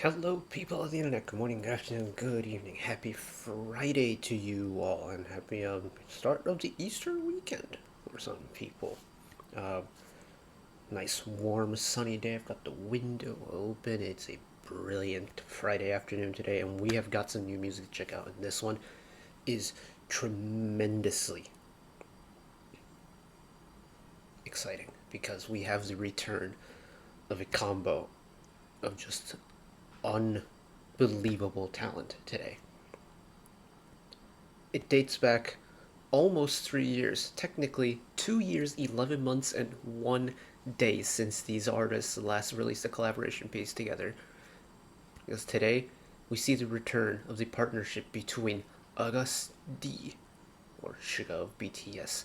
Hello, people of the internet. Good morning, good afternoon, good evening. Happy Friday to you all, and happy start of the Easter weekend for some people. Uh, Nice, warm, sunny day. I've got the window open. It's a brilliant Friday afternoon today, and we have got some new music to check out. And this one is tremendously exciting because we have the return of a combo of just unbelievable talent today. It dates back almost 3 years, technically 2 years, 11 months, and 1 day since these artists last released a collaboration piece together. Because today we see the return of the partnership between Agust D, or Suga of BTS,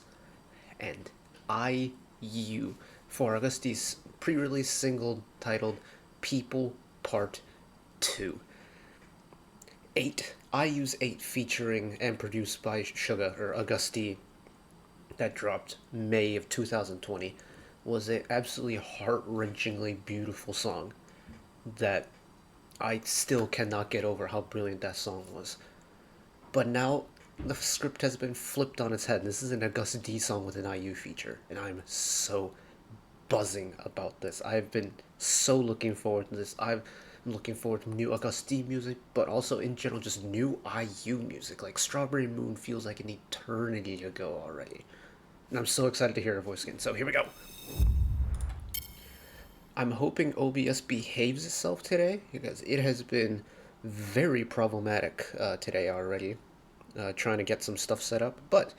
and IU for Agust D's pre-release single titled People Part 2. 8. IU's 8 featuring and produced by Suga, or Augusti, that dropped May of 2020, was an absolutely heart-wrenchingly beautiful song that I still cannot get over how brilliant that song was. But now the script has been flipped on its head. This is an Agust D song with an IU feature, and I'm so buzzing about this. I've been so looking forward to this. I'm looking forward to new Agust D music, but also in general just new IU music. Like Strawberry Moon feels like an eternity ago already. And I'm so excited to hear her voice again. So here we go. I'm hoping OBS behaves itself today because it has been very problematic today already, trying to get some stuff set up. But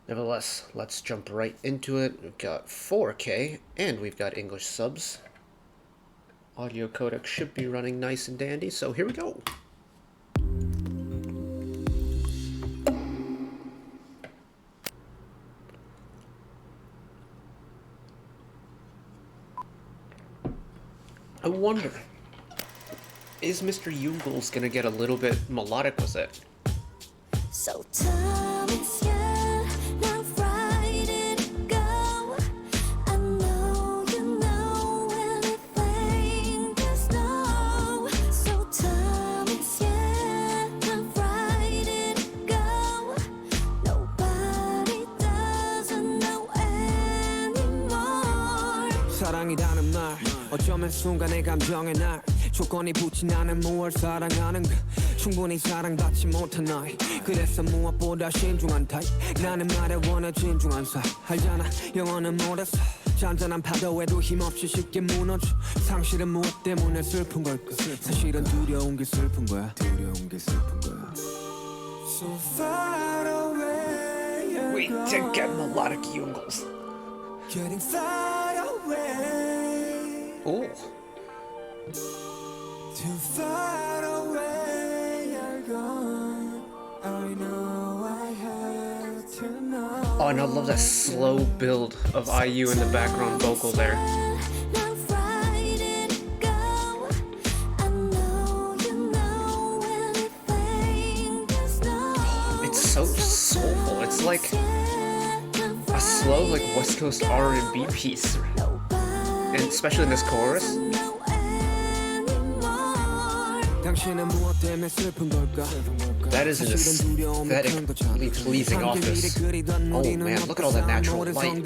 nevertheless, let's jump right into it. We've got 4K and we've got English subs. Audio codec should be running nice and dandy, so here we go. I wonder, is Mr. Jungles gonna get a little bit melodic with it? So time is here, now Friday to go. I know you know anything to know. So time is here, now Friday to go. Nobody doesn't know anymore. 사랑이라는 말 어쩌면 순간의 감정의 날 조건이 붙진 않은 무얼 사랑하는 가 충분히 사랑받지 못한 나이 그래서 무엇보다 신중한 타입 나는 말에 원해 진중한 사 알잖아 영어는 못했어 잔잔한 파도에도 힘없이 쉽게 무너져 상실은 무엇 때문에 슬픈 걸까 사실은 두려운 게 슬픈 거야 두려운 게 슬픈 거야 So far away We did get melodic Jungles. Getting far away Oh. Too far away you're gone I know I have to know Oh, and I love that slow build of IU in the background vocal there. Now Friday to go. I know you know anything to know. It's so soulful. It's like a slow, like West Coast R&B piece, and especially in this chorus. 당신은 무엇 때문에 슬픈 걸까 That is an aesthetically pleasing office. Oh man, look at all that natural light.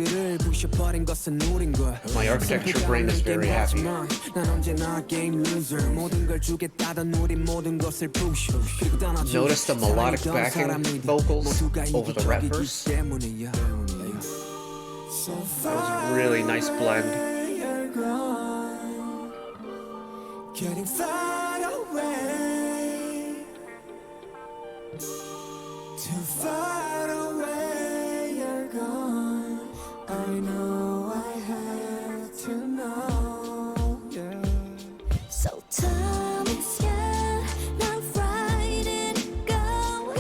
My architecture brain is very happy. Notice the melodic backing vocals over the rap verse. That was a really nice blend. Getting far away Too far away you're gone I know I have to know yeah. So time is here, now Friday to go.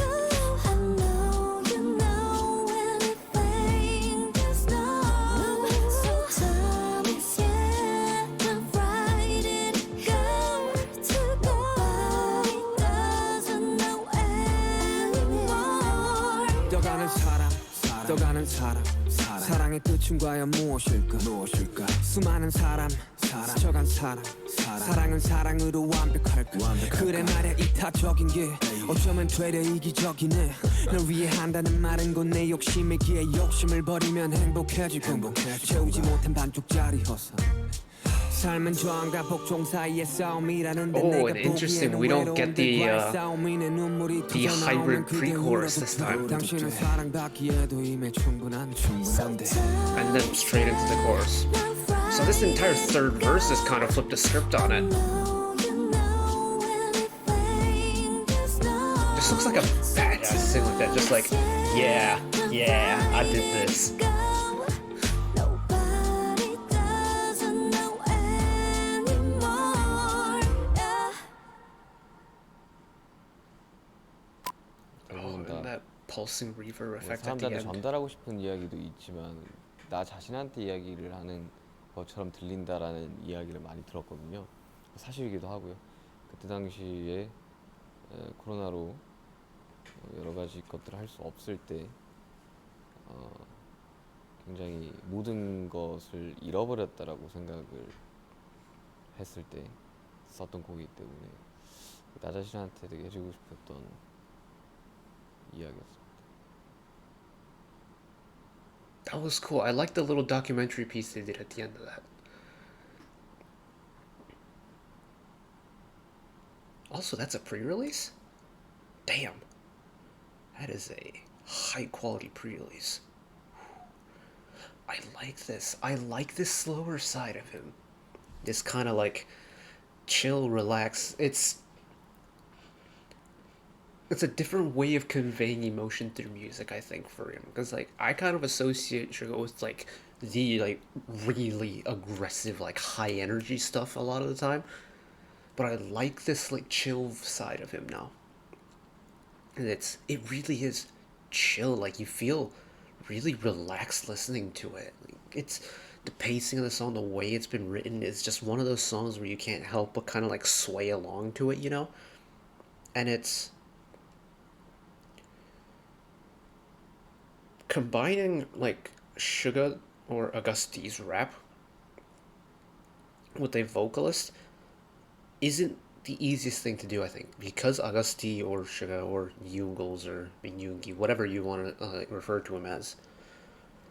I know you know anything to know. So time is here, now Friday to go. Nobody doesn't know anymore. 떠가는 사람 떠가는 사람 사랑의 끝은 과연 무엇일까 수많은 사람 스쳐간 사람 사랑은 사랑으로 완벽할 거 그래 말야 이타적인 게 어쩌면 되려 이기적이네 널 위해 한다는 말은 곧 내 욕심이기에 욕심을 버리면 행복해지고 채우지 못한 반쪽짜리 허상 삶은 저항과 복종 사이의 싸움이라는데 Oh, 내가 and interesting. We don't get the hybrid pre-chorus this time. 당신은 사랑받기에도 이미 충분한데 And then straight into the chorus. So this entire third verse is kind of flipped the script on it. This looks like a badass thing like that. Just like, yeah, I did this. That pulsing reverb effect at the 사람들한테 end. 전달하고 싶은 이야기도 있지만 나 자신한테 이야기를 하는 것처럼 들린다라는 이야기를 많이 들었거든요. 사실이기도 하고요. 그때 당시에 코로나로 여러 가지 것들을 할 수 없을 때 굉장히 모든 것을 잃어버렸다라고 생각을 했을 때 썼던 곡이기 때문에 나 자신한테 되게 해주고 싶었던 이야기였습니다. That was cool. I like the little documentary piece they did at the end of that. Also, that's a pre-release? Damn. That is a high-quality pre-release. I like this. I like this slower side of him. This kind of like chill, relax. It's a different way of conveying emotion through music, I think, for him. Because like I kind of associate Suga with like the like really aggressive, like high energy stuff a lot of the time. But I like this like chill side of him now. And it really is chill. Like you feel really relaxed listening to it. Like, it's the pacing of the song, the way it's been written is just one of those songs where you can't help but kind of like sway along to it, you know? And it's combining like Suga or Agust's rap with a vocalist isn't the easiest thing to do, I think, because Agust or Suga or Yungles or Yungi, whatever you want to refer to him as,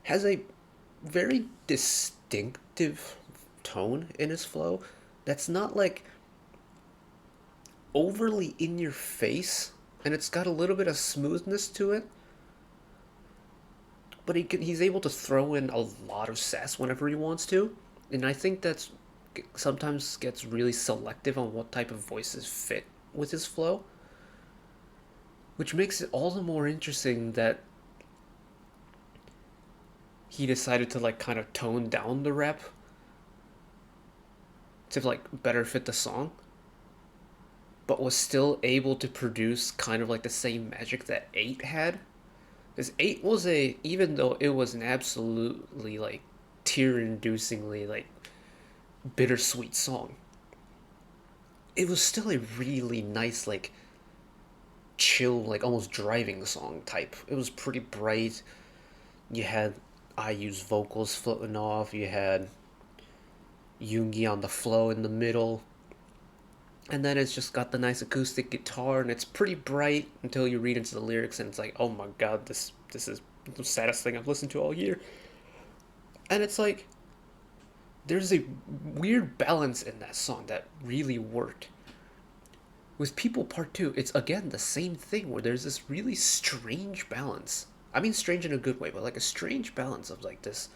has a very distinctive tone in his flow that's not like overly in your face, and it's got a little bit of smoothness to it, but he's able to throw in a lot of sass whenever he wants to, and I think that's sometimes gets really selective on what type of voices fit with his flow, which makes it all the more interesting that he decided to like kind of tone down the rap to like better fit the song, but was still able to produce kind of like the same magic that 8 had. Because 8 was even though it was an absolutely like tear-inducingly like bittersweet song, it was still a really nice like chill, like almost driving song type. It was pretty bright. You had IU's vocals floating off, you had Yoongi on the flow in the middle, and then it's just got the nice acoustic guitar, and it's pretty bright until you read into the lyrics and it's like, oh my god, this is the saddest thing I've listened to all year. And it's like there's a weird balance in that song that really worked. With People Part 2, it's again the same thing where there's this really strange balance. I mean strange in a good way, but like a strange balance of like this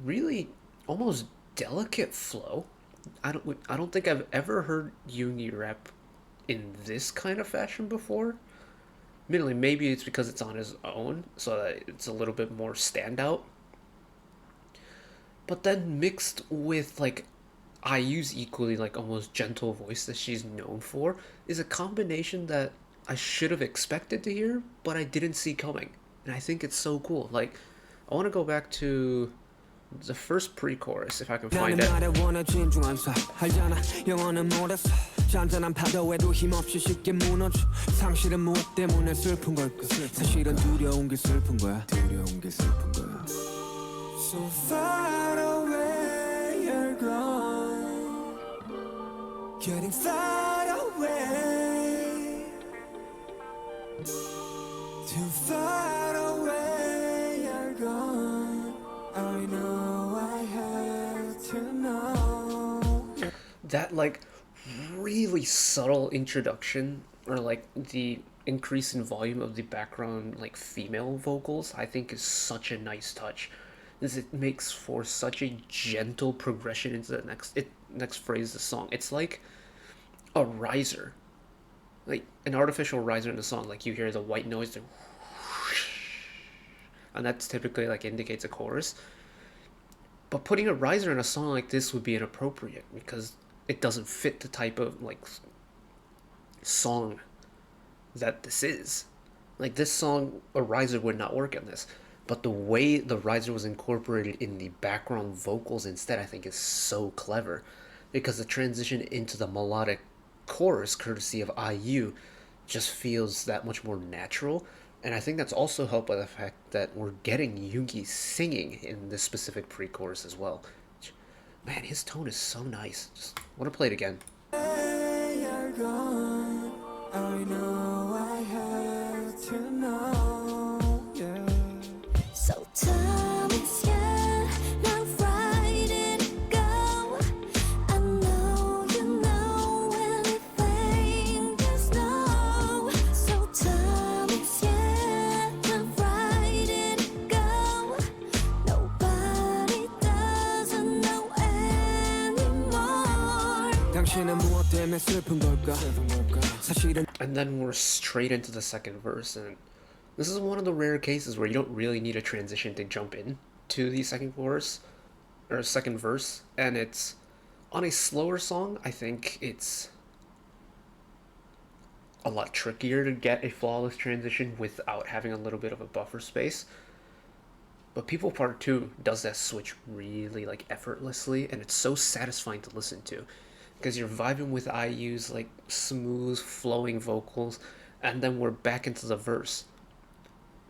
really almost delicate flow. I don't think I've ever heard Yoongi rap in this kind of fashion before. Admittedly, maybe it's because it's on his own, so that it's a little bit more standout. But then mixed with like IU's equally like almost gentle voice that she's known for is a combination that I should have expected to hear, but I didn't see coming. And I think it's so cool. Like, I want to go back to the first pre-chorus if I can find it. 잔잔한 파도에도 힘없이 쉽게 무너져 상실은 무엇 때문에 슬픈 걸까 사실은 두려운 게 슬픈 거야 So far away you're gone Getting far away, too far away, you're gone. I know I have to know. That like really subtle introduction, or like the increase in volume of the background like female vocals, I think is such a nice touch, is it makes for such a gentle progression into the next phrase of the song. It's like a riser, like an artificial riser in the song. Like you hear the white noise, and that's typically like indicates a chorus. But putting a riser in a song like this would be inappropriate because it doesn't fit the type of like song that this is. Like this song, a riser would not work in this. But the way the riser was incorporated in the background vocals instead, I think is so clever. Because the transition into the melodic chorus, courtesy of IU, just feels that much more natural. And I think that's also helped by the fact that we're getting Yoongi singing in this specific pre-chorus as well. Man, his tone is so nice. Just want to play it again. You're gone. I know I have to know. Yeah. So tell me, yeah, now right it go. I know you know anything there's no. So tell me, yeah, now right it go. Nobody doesn't know anymore. 당신은 무엇 때문에 슬픈 걸까? 사실은 And then we're straight into the second verse, and this is one of the rare cases where you don't really need a transition to jump in to the second chorus or second verse. And it's on a slower song, I think it's a lot trickier to get a flawless transition without having a little bit of a buffer space. But People Part 2 does that switch really like effortlessly, and it's so satisfying to listen to because you're vibing with IU's like smooth flowing vocals, and then we're back into the verse.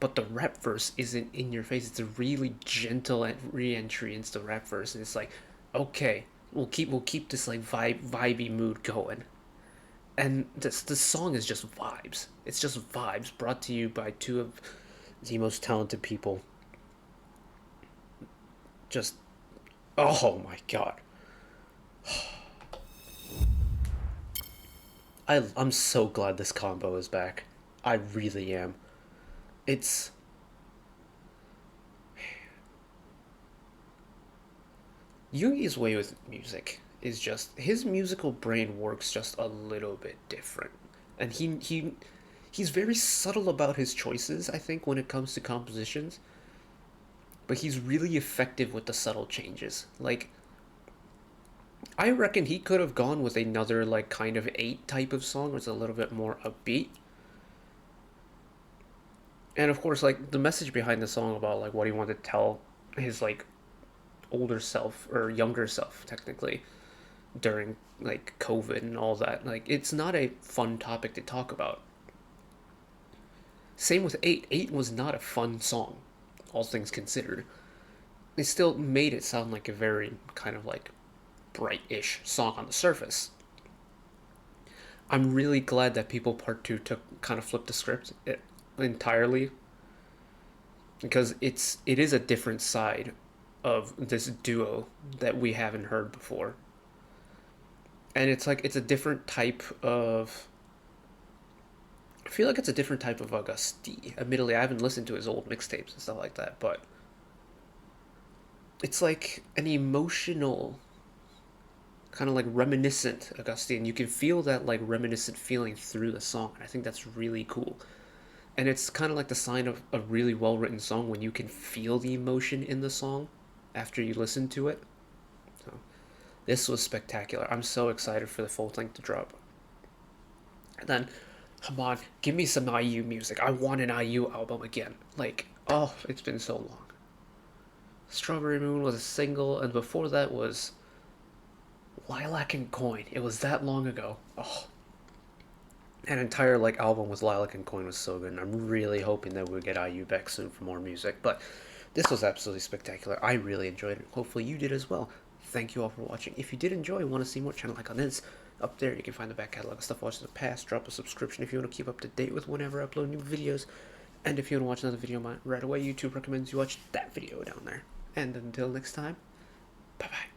But the rap verse isn't in your face. It's a really gentle re-entry into the rap verse, and it's like, okay, we'll keep this like vibey mood going. And this song is just vibes. It's just vibes brought to you by two of the most talented people. Just, oh my god. I'm so glad this combo is back. I really am. It's Yoongi's way with music is just his musical brain works just a little bit different. And he's very subtle about his choices, I think, when it comes to compositions. But he's really effective with the subtle changes. Like I reckon he could have gone with another like kind of 8 type of song, where it's a little bit more upbeat. And of course, like the message behind the song about like what he wanted to tell his like older self or younger self technically during like COVID and all that, like it's not a fun topic to talk about. Same with 8. 8 was not a fun song, all things considered. They still made it sound like a very kind of like bright-ish song on the surface. I'm really glad that People Part 2 kind of flipped the script entirely, because it is a different side of this duo that we haven't heard before. And it's like it's a different type of I feel like it's a different type of Augusti. Admittedly, I haven't listened to his old mixtapes and stuff like that, but it's like an emotional kind of like reminiscent Augusti, and you can feel that like reminiscent feeling through the song, and I think that's really cool. And it's kind of like the sign of a really well written song when you can feel the emotion in the song after you listen to it. So this was spectacular. I'm so excited for the full length to drop. And then, come on, give me some IU music. I want an IU album again. Like, oh, it's been so long. Strawberry Moon was a single, and before that was Lilac and Coin. It was that long ago. Oh, an entire like album with Lilac and Coin was so good, and I'm really hoping that we'll get IU back soon for more music. But this was absolutely spectacular. I really enjoyed it. Hopefully you did as well. Thank you all for watching. If you did enjoy and want to see more channel like on this, Up there, you can find the back catalog of stuff watched in the past. Drop a subscription if you want to keep up to date with whenever I upload new videos. And if you want to watch another video right away, YouTube recommends you watch that video down there. And until next time, bye bye.